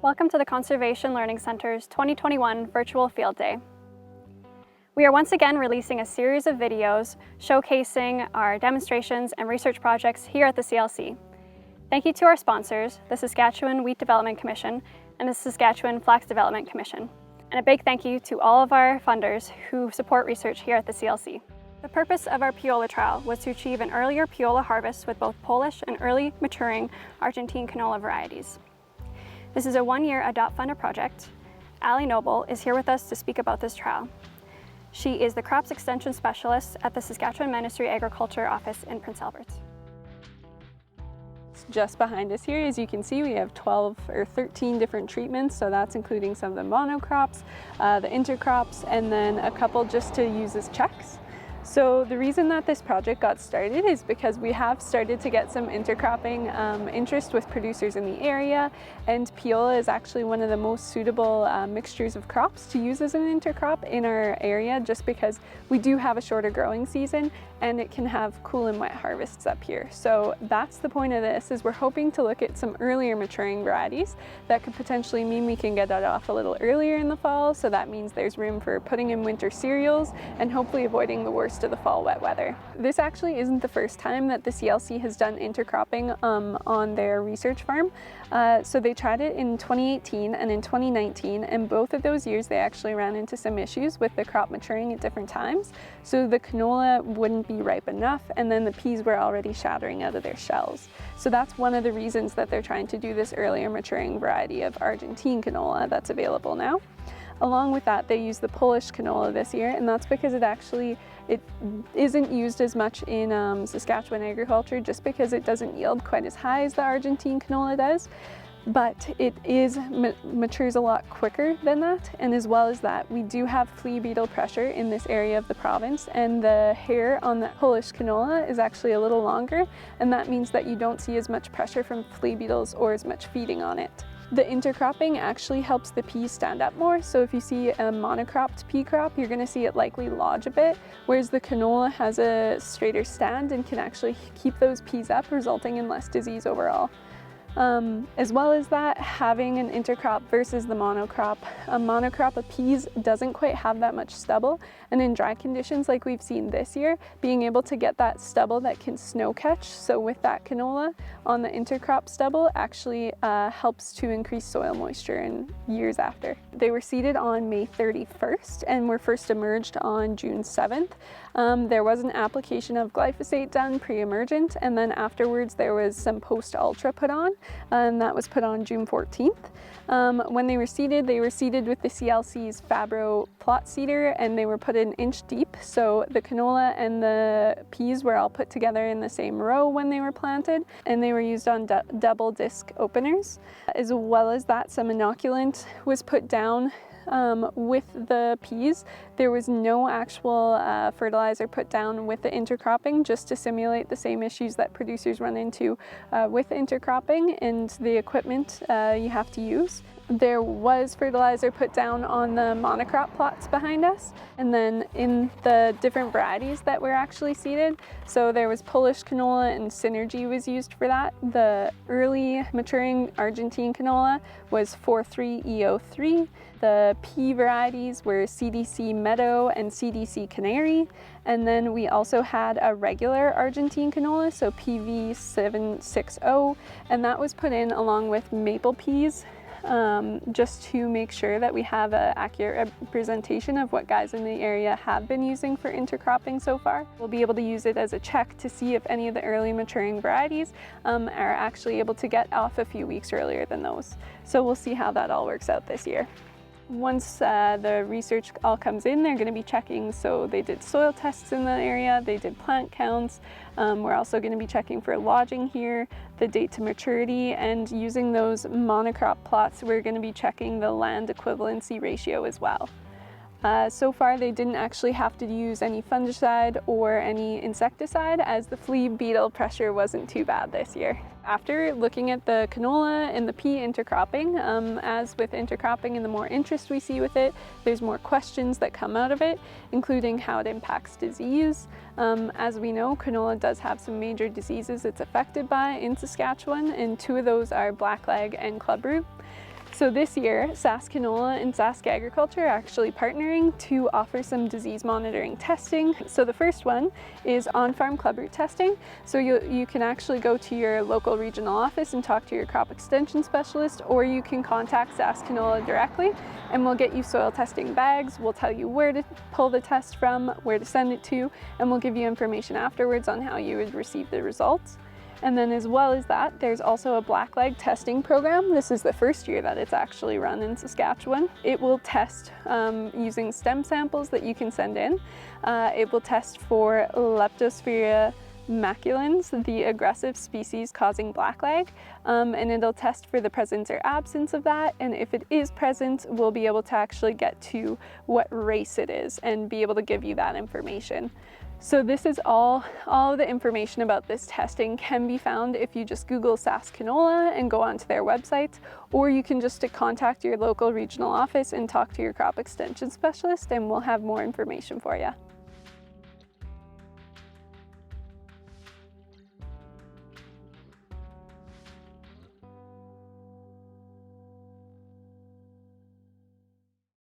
Welcome to the Conservation Learning Center's 2021 Virtual Field Day. We are once again releasing a series of videos showcasing our demonstrations and research projects here at the CLC. Thank you to our sponsors, the Saskatchewan Wheat Development Commission and the Saskatchewan Flax Development Commission. And a big thank you to all of our funders who support research here at the CLC. The purpose of our Peola trial was to achieve an earlier Peola harvest with both Polish and early maturing Argentine canola varieties. This is a one-year Adopt Funder project. Ali Noble is here with us to speak about this trial. She is the Crops Extension Specialist at the Saskatchewan Ministry Agriculture Office in Prince Albert. Just behind us here, as you can see, we have 12 or 13 different treatments, so that's including some of the monocrops, the intercrops, and then a couple just to use as checks. So the reason that this project got started is because we have started to get some intercropping interest with producers in the area, and Peola is actually one of the most suitable mixtures of crops to use as an intercrop in our area, just because we do have a shorter growing season and it can have cool and wet harvests up here. So that's the point of this, is we're hoping to look at some earlier maturing varieties that could potentially mean we can get that off a little earlier in the fall, so that means there's room for putting in winter cereals and hopefully avoiding the worst of the fall wet weather. This actually isn't the first time that the CLC has done intercropping on their research farm. So they tried it in 2018 and in 2019, and both of those years they actually ran into some issues with the crop maturing at different times. So the canola wouldn't be ripe enough, and then the peas were already shattering out of their shells. So that's one of the reasons that they're trying to do this earlier maturing variety of Argentine canola that's available now. Along with that, they use the Polish canola this year, and that's because it isn't used as much in Saskatchewan agriculture, just because it doesn't yield quite as high as the Argentine canola does. But it matures a lot quicker than that, and as well as that, we do have flea beetle pressure in this area of the province, and the hair on the Polish canola is actually a little longer, and that means that you don't see as much pressure from flea beetles or as much feeding on it. The intercropping actually helps the peas stand up more, so if you see a monocropped pea crop, you're going to see it likely lodge a bit, whereas the canola has a straighter stand and can actually keep those peas up, resulting in less disease overall. As well as that, having an intercrop versus the monocrop. A monocrop of peas doesn't quite have that much stubble, and in dry conditions like we've seen this year, being able to get that stubble that can snow catch, so with that canola on the intercrop stubble, actually helps to increase soil moisture in years after. They were seeded on May 31st and were first emerged on June 7th. There was an application of glyphosate done pre-emergent, and then afterwards there was some post-ultra put on, and that was put on June 14th. When they were seeded with the CLC's Fabro plot seeder, and they were put an inch deep, so the canola and the peas were all put together in the same row when they were planted, and they were used on double disc openers. As well as that, some inoculant was put down with the peas. There was no actual fertilizer put down with the intercropping, just to simulate the same issues that producers run into with intercropping and the equipment you have to use. There was fertilizer put down on the monocrop plots behind us, and then in the different varieties that were actually seeded. So there was Polish canola, and Synergy was used for that. The early maturing Argentine canola was 43E03. The pea varieties were CDC Meadow and CDC Canary. And then we also had a regular Argentine canola, so PV760, and that was put in along with maple peas, just to make sure that we have an accurate representation of what guys in the area have been using for intercropping so far. We'll be able to use it as a check to see if any of the early maturing varieties are actually able to get off a few weeks earlier than those. So we'll see how that all works out this year. Once the research all comes in, they're going to be checking, so they did soil tests in the area, they did plant counts, we're also going to be checking for lodging here, the date to maturity, and using those monocrop plots, we're going to be checking the land equivalency ratio as well. So far they didn't actually have to use any fungicide or any insecticide, as the flea beetle pressure wasn't too bad this year. After looking at the canola and the pea intercropping, as with intercropping and the more interest we see with it, there's more questions that come out of it, including how it impacts disease. As we know, canola does have some major diseases it's affected by in Saskatchewan, and two of those are blackleg and clubroot. So this year, Sask Canola and Sask Agriculture are actually partnering to offer some disease monitoring testing. So the first one is on-farm clubroot testing. So you can actually go to your local regional office and talk to your crop extension specialist, or you can contact Sask Canola directly and we'll get you soil testing bags. We'll tell you where to pull the test from, where to send it to, and we'll give you information afterwards on how you would receive the results. And then as well as that, there's also a blackleg testing program. This is the first year that it's actually run in Saskatchewan. It will test using stem samples that you can send in. It will test for Leptosphaera maculans, the aggressive species causing blackleg, and it'll test for the presence or absence of that, and if it is present, we'll be able to actually get to what race it is and be able to give you that information. So this is all the information about this testing can be found if you just Google Sask Canola and go onto their website, or you can just contact your local regional office and talk to your crop extension specialist and we'll have more information for you.